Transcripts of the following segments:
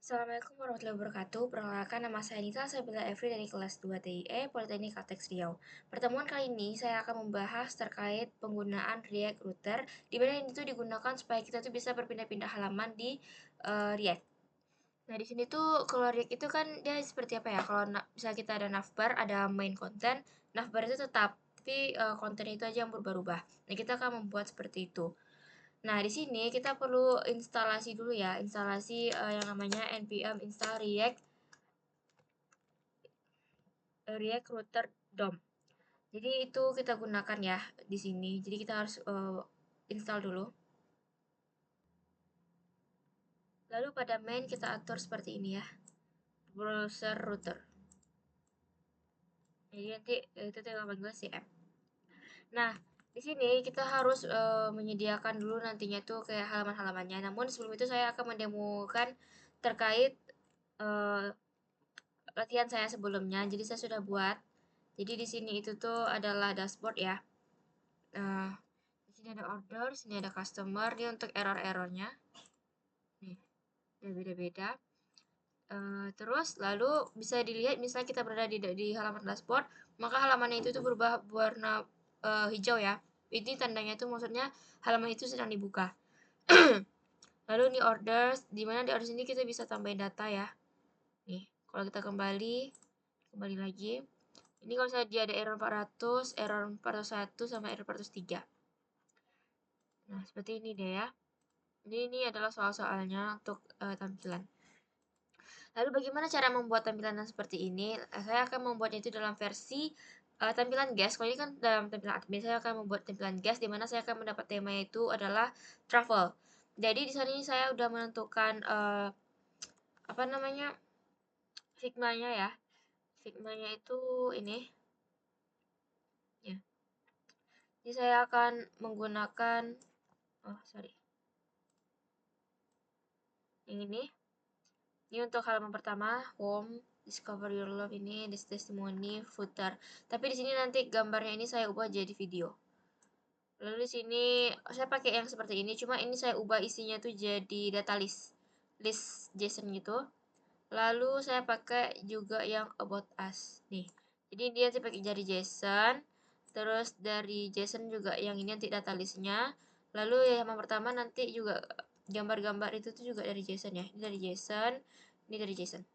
Assalamualaikum warahmatullahi wabarakatuh. Perkenalkan, nama saya Nita, saya Bila Evri dari kelas 2 TIE Politeknik Kalteks Riau. Pertemuan kali ini saya akan membahas terkait penggunaan React Router, di mana ini tuh digunakan supaya kita tuh bisa berpindah-pindah halaman di React. Nah, di sini tuh kalau React itu kan dia seperti apa ya? Kalau misalnya kita ada navbar, ada main content, navbar itu tetap, tapi konten itu aja yang berubah-ubah. Nah, kita akan membuat seperti itu. Nah, di sini kita perlu instalasi dulu ya, instalasi yang namanya npm install React Router DOM. Jadi itu kita gunakan ya di sini. Jadi kita harus install dulu. Lalu pada main kita atur seperti ini ya, browser router. Jadi nanti itu tinggal panggil cm. Nah, di sini kita harus menyediakan dulu nantinya tuh kayak halaman-halamannya. Namun sebelum itu saya akan mendemokan terkait uh, latihan saya sebelumnya. Jadi saya sudah buat. Jadi di sini itu tuh adalah dashboard ya. Nah, di sini ada order, sini ada customer. Ini untuk error-errornya. Nih, beda-beda. Terus lalu bisa dilihat misalnya kita berada di halaman dashboard, maka halamannya itu tuh berubah warna hijau ya. Ini tandanya itu maksudnya halaman itu sedang dibuka. Lalu ini orders, dimana di orders ini kita bisa tambahin data ya. Nih, kalau kita kembali lagi. Ini kalau misalnya dia ada error 400, error 401 sama error 403. Nah, seperti ini deh ya. Ini adalah soal-soalnya untuk tampilan. Lalu bagaimana cara membuat tampilan yang seperti ini? Saya akan membuatnya itu dalam versi tampilan guest. Kalau ini kan dalam tampilan admin, saya akan membuat tampilan guest di mana saya akan mendapat temanya itu adalah travel. Jadi di sini saya udah menentukan apa namanya? Figma-nya ya. Figma-nya itu ini ya. Jadi saya akan menggunakan sorry. Yang ini untuk halaman pertama, home, discover your love ini, this testimony, footer. Tapi di sini nanti gambarnya ini saya ubah jadi video. Lalu di sini saya pakai yang seperti ini, cuma ini saya ubah isinya tuh jadi data list JSON gitu. Lalu saya pakai juga yang about us nih. Jadi dia nanti pakai jadi JSON, terus dari JSON juga yang ini nanti data listnya. Lalu yang pertama nanti juga gambar-gambar itu tuh juga dari JSON ya. Ini dari JSON, ini dari JSON.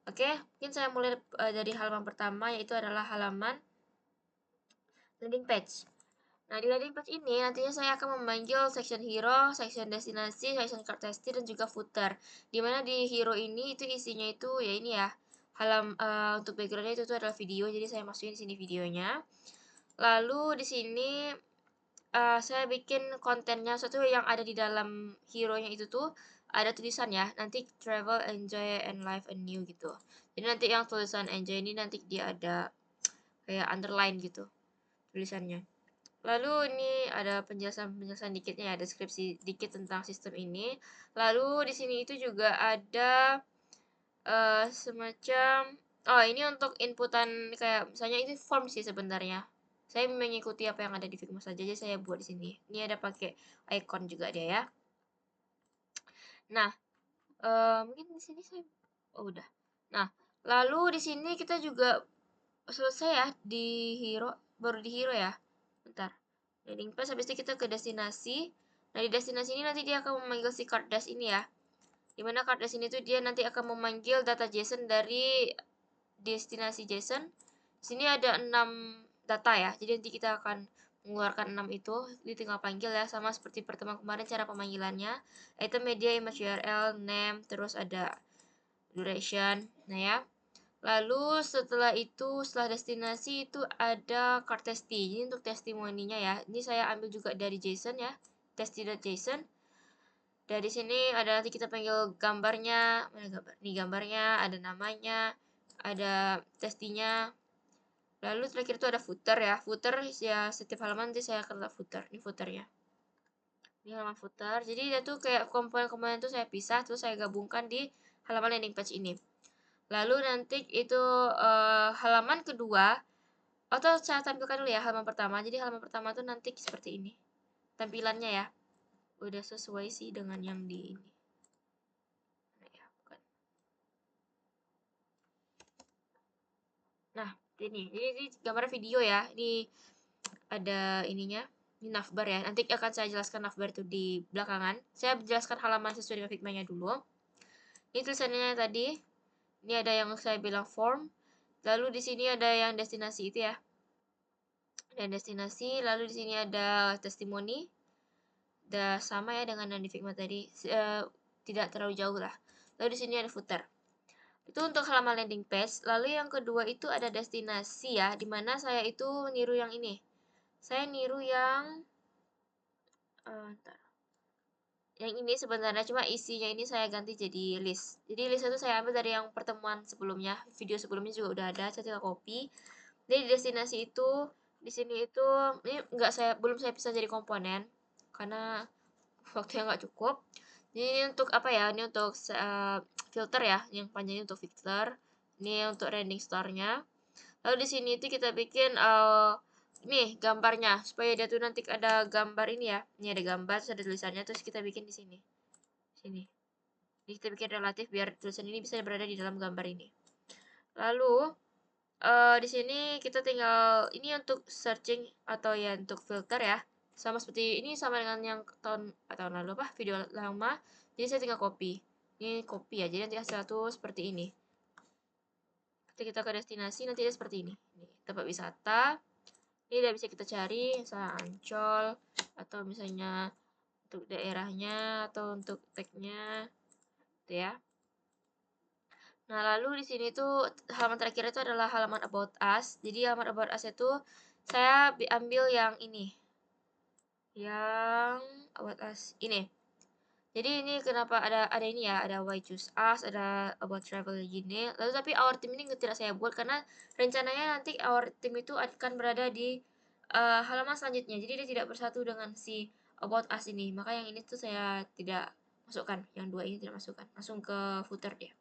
Oke, mungkin saya mulai dari halaman pertama, yaitu adalah halaman landing page. Nah, di landing page ini nantinya saya akan memanggil section hero, section destinasi, section card testi, dan juga footer. Dimana di hero ini itu isinya itu ya ini ya, untuk backgroundnya itu tuh adalah video, jadi saya masukin di sini videonya. Lalu di sini saya bikin kontennya sesuatu yang ada di dalam hero-nya itu tuh ada tulisan ya, nanti travel, enjoy, and life anew gitu. Jadi nanti yang tulisan enjoy ini nanti dia ada kayak underline gitu tulisannya. Lalu ini ada penjelasan dikitnya ya, deskripsi dikit tentang sistem ini. Lalu di sini itu juga ada semacam ini untuk inputan kayak misalnya ini form sih sebenarnya. Saya mengikuti apa yang ada di Figma saja, jadi saya buat di sini. Ini ada pakai icon juga dia ya. Nah, mungkin di sini saya udah. Nah, lalu di sini kita juga selesai ya di hero, baru di hero ya. Bentar. Landing page, habis itu kita ke destinasi. Nah, di destinasi ini nanti dia akan memanggil si card dash ini ya. Dimana card dash ini tuh dia nanti akan memanggil data JSON dari destinasi JSON. Sini ada 6 data ya. Jadi nanti kita akan mengeluarkan 6 itu. Jadi tinggal panggil ya, sama seperti pertemuan kemarin cara pemanggilannya. Item media, image URL, name, terus ada duration. Nah ya. Lalu setelah itu, setelah destinasi itu ada card testi. Ini untuk testimoninya ya. Ini saya ambil juga dari JSON ya, testi.json. Dari sini ada nanti kita panggil gambarnya, mana gambar? Ini gambarnya, ada namanya, ada testinya. Lalu terakhir itu ada footer ya. Footer ya setiap halaman nanti saya akan footer. Ini footernya. Ini halaman footer. Jadi dia tuh kayak komponen-komponen itu saya pisah terus saya gabungkan di halaman landing page ini. Lalu nanti itu halaman kedua, atau saya tampilkan dulu ya halaman pertama. Jadi halaman pertama tuh nanti seperti ini tampilannya ya. Udah sesuai sih dengan yang di ini. Nah, ya, bukan. Ini gambar video ya. Ini ada ininya. Ini navbar ya. Nanti akan saya jelaskan navbar itu di belakangan. Saya jelaskan halaman sesuai dengan Figma-nya dulu. Ini tulisannya tadi. Ini ada yang saya bilang form. Lalu di sini ada yang destinasi itu ya. Dan destinasi. Lalu di sini ada testimoni. Udah sama ya dengan yang di Figma tadi. Tidak terlalu jauh lah. Lalu di sini ada footer. Itu untuk halaman landing page. Lalu yang kedua itu ada destinasi ya. Dimana saya itu niru yang ini. Saya niru yang yang ini sebenarnya cuma isinya ini saya ganti jadi list. Jadi list itu saya ambil dari yang pertemuan sebelumnya, video sebelumnya juga udah ada, saya tinggal copy. Jadi di destinasi itu di sini itu ini belum saya bisa jadi komponen karena waktunya nggak cukup. Jadi ini untuk apa ya? Ini untuk filter ya, yang panjangnya untuk filter. Ini untuk rendering store-nya. Lalu di sini itu kita bikin nih gambarnya supaya dia tuh nanti ada gambar ini ya. Ini ada gambar, terus ada tulisannya, terus kita bikin di sini. Sini. Jadi kita bikin relatif biar tulisan ini bisa berada di dalam gambar ini. Lalu di sini kita tinggal ini untuk searching atau ya untuk filter ya. Sama seperti ini sama dengan yang tahun lalu apa video lama. Jadi saya tinggal copy. Ini copy ya. Jadi nanti hasil itu seperti ini. Ketika kita ke destinasi nanti dia seperti ini. Ini tempat wisata. Ini udah bisa kita cari misalnya Ancol atau misalnya untuk daerahnya atau untuk tagnya gitu ya. Nah, lalu di sini tuh halaman terakhir itu adalah halaman about us. Jadi halaman about us itu saya ambil yang ini. Yang about us ini. Jadi ini kenapa ada ini ya, ada why choose us, ada about travel gini. Lalu tapi our team ini tidak saya buat karena rencananya nanti our team itu akan berada di halaman selanjutnya. Jadi dia tidak bersatu dengan si about us ini. Maka yang ini tuh saya tidak masukkan, yang dua ini tidak masukkan. Langsung ke footer dia.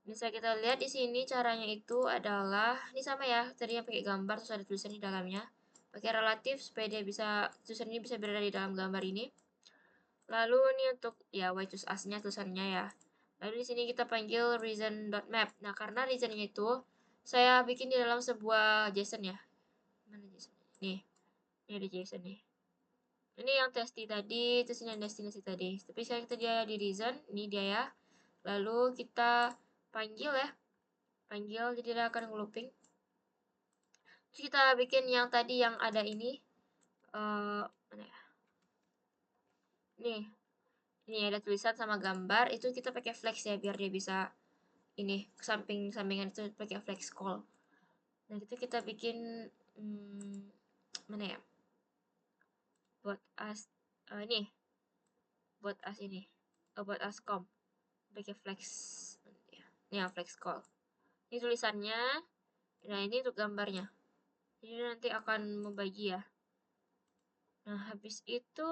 Bisa kita lihat di sini caranya itu adalah ini sama ya, tadi yang pakai gambar terus ada tulisan di dalamnya. Pakai relatif supaya dia bisa tulisan ini bisa berada di dalam gambar ini. Lalu ini untuk ya why choose us-nya tulisannya ya. Lalu di sini kita panggil reason.map. Nah, karena reasonnya itu saya bikin di dalam sebuah JSON ya. Mana JSON? Nih. Ini ada JSON nih. Ini yang testi tadi, terus ini yang destinasi tadi. Tapi saya kita dia di reason, ini dia ya. Lalu kita panggil ya. Panggil jadi dia akan looping. Terus kita bikin yang tadi yang ada ini. Mana ya? Nih. Ini ada tulisan sama gambar, itu kita pakai flex ya biar dia bisa ini sampingan itu pakai flex call. Nah itu kita bikin mana ya? Buat us ini buat us ini buat us com pakai flex ya. Ini ya flex call. Ini tulisannya. Nah ini untuk gambarnya. Ini nanti akan membagi ya. Nah, habis itu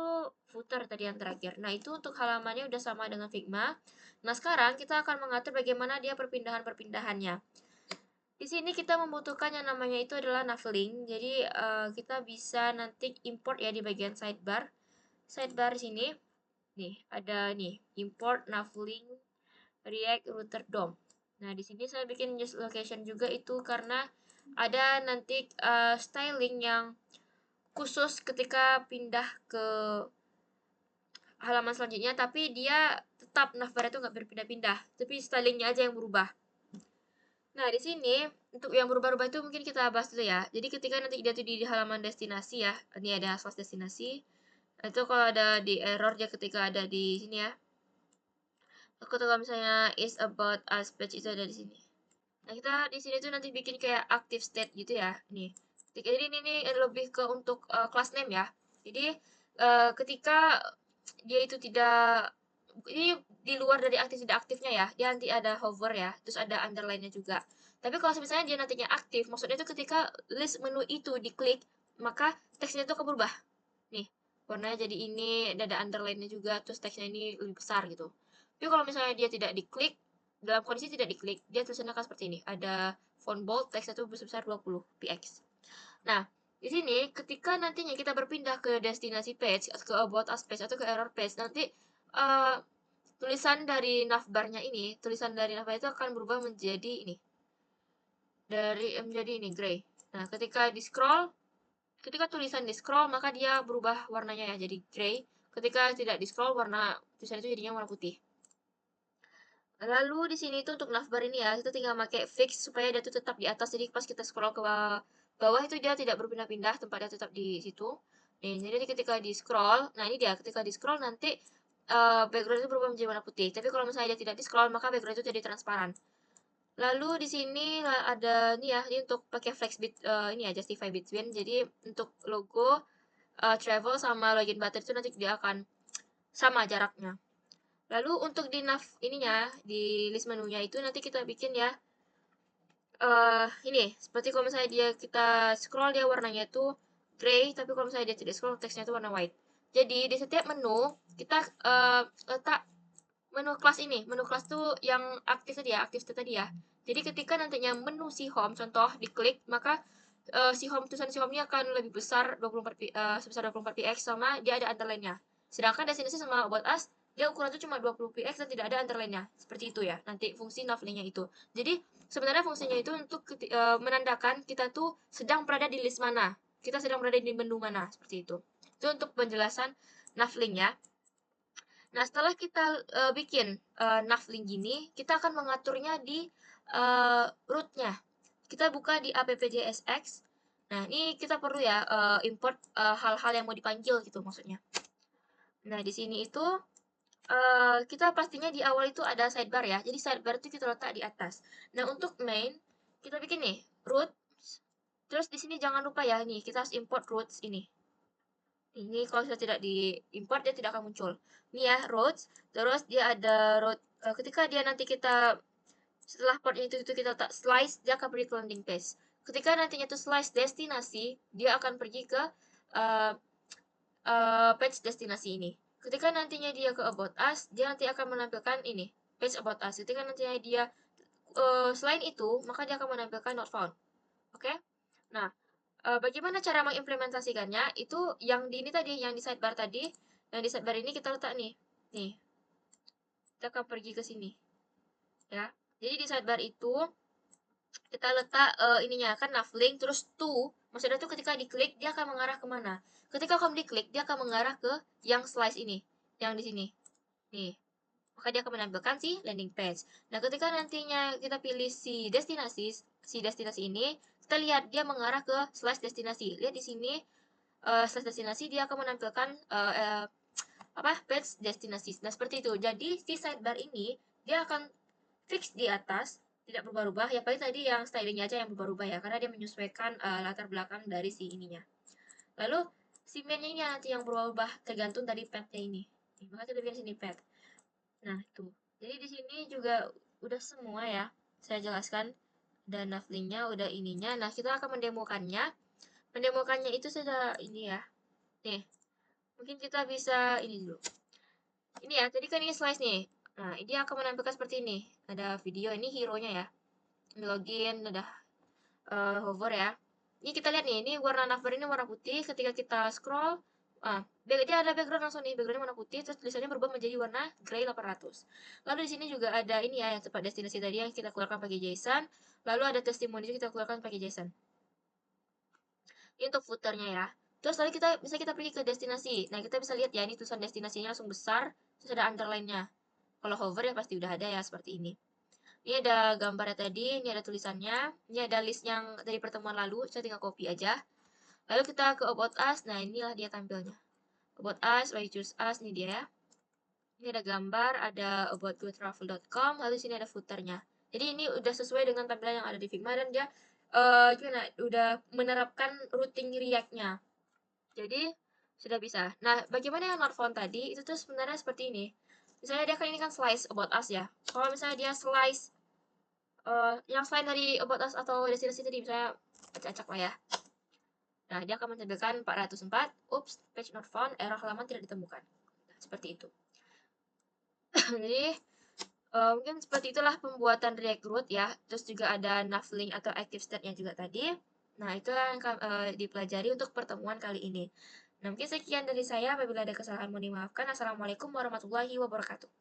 footer tadi yang terakhir. Nah, itu untuk halamannya udah sama dengan Figma. Nah, sekarang kita akan mengatur bagaimana dia perpindahan-perpindahannya. Di sini kita membutuhkan yang namanya itu adalah navlink. Jadi, kita bisa nanti import ya di bagian sidebar. Sidebar di sini. Nih, ada nih, import navlink react router DOM. Nah, di sini saya bikin use location juga itu karena ada nanti styling yang khusus ketika pindah ke halaman selanjutnya, tapi dia tetap navbar itu nggak berpindah-pindah, tapi stylingnya aja yang berubah. Nah, di sini untuk yang berubah-ubah itu mungkin kita bahas dulu ya. Jadi ketika nanti dia tuh di halaman destinasi ya, ini ada slash destinasi. Itu kalau ada di error dia ketika ada di sini ya. Aku tuh kalau misalnya is about us page itu ada di sini. Nah, kita di sini tuh nanti bikin kayak active state gitu ya. Nih. Jadi ini lebih ke untuk class name ya. Jadi ketika dia itu tidak ini di luar dari aktif tidak aktifnya ya, dia nanti ada hover ya, terus ada underline-nya juga. Tapi kalau misalnya dia nantinya aktif, maksudnya itu ketika list menu itu diklik, maka teksnya itu akan berubah. Nih, warnanya jadi ini, ada underline-nya juga, terus teksnya ini lebih besar gitu. Tapi kalau misalnya dia tidak diklik, dalam kondisi tidak diklik, dia tulisannya akan seperti ini. Ada font bold, teksnya itu besar 20 px. Nah, di sini ketika nantinya kita berpindah ke destinasi page, ke about us page atau ke error page, nanti tulisan dari navbarnya ini, tulisan dari navbar itu akan berubah menjadi ini. dari menjadi ini gray. Nah, ketika tulisan di scroll maka dia berubah warnanya ya jadi gray. Ketika tidak di scroll warna tulisan itu jadinya warna putih. Lalu di sini itu untuk navbar ini ya, kita tinggal pakai fix supaya dia tuh tetap di atas. Jadi pas kita scroll ke bawah itu dia tidak berpindah-pindah, tempat dia tetap di situ. Nih, jadi ketika di scroll, nah ini dia, ketika di scroll nanti background itu berubah menjadi warna putih. Tapi kalau misalnya dia tidak di scroll, maka background itu jadi transparan. Lalu di sini ada nih ya, ini untuk pakai Flexbit ini ya, Justify Between. Jadi untuk logo travel sama login button itu nanti dia akan sama jaraknya. Lalu untuk di nav ininya, di list menunya itu nanti kita bikin ya, ini, seperti kalau misalnya kita scroll dia warnanya itu gray, tapi kalau misalnya dia tidak scroll teksnya itu warna white. Jadi di setiap menu, kita letak menu kelas tuh yang aktif tadi ya. Jadi ketika nantinya menu si home, contoh diklik, maka tulisan si home ini akan lebih besar 24 sebesar 24 px sama dia ada underline-nya. Sedangkan destinasi sama about us dia ukuran itu cuma 20 px dan tidak ada underline-nya. Seperti itu ya. Nanti fungsi navlink-nya itu. Jadi sebenarnya fungsinya itu untuk menandakan kita tuh sedang berada di list mana. Kita sedang berada di menu mana, seperti itu. Itu untuk penjelasan navlink ya. Nah, setelah kita bikin navlink gini, kita akan mengaturnya di root-nya. Kita buka di appjsx. Nah, ini kita perlu ya import hal-hal yang mau dipanggil gitu maksudnya. Nah, di sini itu kita pastinya di awal itu ada sidebar ya. Jadi sidebar itu kita letak di atas. Nah, untuk main kita bikin nih root. Terus di sini jangan lupa ya nih kita harus import roots ini. Ini kalau sudah tidak diimport dia tidak akan muncul. Ini ya roads, terus dia ada road ketika dia nanti kita setelah partnya itu kita tak slice dia akan pergi ke landing page. Ketika nantinya itu slice destinasi dia akan pergi ke uh, page destinasi ini. Ketika nantinya dia ke about us dia nanti akan menampilkan ini page about us. Ketika nantinya dia selain itu maka dia akan menampilkan not found. Oke? Nah, bagaimana cara mengimplementasikannya? Itu yang di ini tadi, yang di sidebar tadi. Yang di sidebar ini kita letak nih. Nih, kita akan pergi ke sini. Ya. Jadi di sidebar itu kita letak ininya kan navlink terus to. Maksudnya itu ketika diklik dia akan mengarah kemana? Ketika kamu diklik dia akan mengarah ke yang slice ini, yang di sini. Nih, maka dia akan menampilkan si landing page. Nah, ketika nantinya kita pilih si destinasi ini, kita lihat dia mengarah ke slash destinasi. Lihat di sini slash destinasi dia akan menampilkan page destinasi. Nah, seperti itu. Jadi si sidebar ini dia akan fix di atas, tidak berubah-ubah. Ya paling tadi yang stylingnya aja yang berubah-ubah ya, karena dia menyesuaikan latar belakang dari si ininya. Lalu si mainnya ini nanti yang berubah tergantung dari pet-nya ini. Maka kita bikin sini pet. Nah, itu. Jadi di sini juga udah semua ya. Saya jelaskan dan navlinknya udah ininya. Nah, kita akan mendemokannya. Mendemokannya itu sudah ini ya. Nih, mungkin kita bisa ini dulu. Ini ya, tadi kan ini slice nih. Nah, ini akan menampilkan seperti ini. Ada video, ini hero-nya ya. Ini login, udah hover ya. Ini kita lihat nih, ini warna navbar ini warna putih. Ketika kita scroll, dia ada background langsung nih, backgroundnya warna putih, terus tulisannya berubah menjadi warna gray 800. Lalu di sini juga ada ini ya, yang tempat destinasi tadi yang kita keluarkan pakai JSON. Lalu ada testimoni juga kita keluarkan pakai JSON. Ini untuk footernya ya. Terus tadi kita pergi ke destinasi. Nah, kita bisa lihat ya, ini tulisan destinasinya langsung besar, terus ada underline-nya. Kalau hover ya pasti udah ada ya, seperti ini. Ini ada gambarnya tadi, ini ada tulisannya, ini ada list yang dari pertemuan lalu, saya tinggal copy aja. Lalu kita ke About Us, nah inilah dia tampilnya. About Us, why you choose us, ini dia ya. Ini ada gambar, ada aboutgotravel.com, lalu sini ada footernya. Jadi ini udah sesuai dengan tampilan yang ada di Figma dan dia gimana, udah menerapkan routing React-nya. Jadi sudah bisa. Nah, bagaimana yang not found tadi, itu tuh sebenarnya seperti ini. Misalnya dia kan ini kan slice About Us ya. Kalau misalnya dia slice yang selain dari About Us atau destinasi tadi, misalnya acak-acak lah ya. Nah, dia akan menampilkan 404, oops, page not found, error halaman tidak ditemukan. Nah, seperti itu. Jadi, mungkin seperti itulah pembuatan React Root ya. Terus juga ada navlink atau active state-nya juga tadi. Nah, itulah yang dipelajari untuk pertemuan kali ini. Nah, mungkin sekian dari saya. Apabila ada kesalahan mohon dimaafkan. Assalamualaikum warahmatullahi wabarakatuh.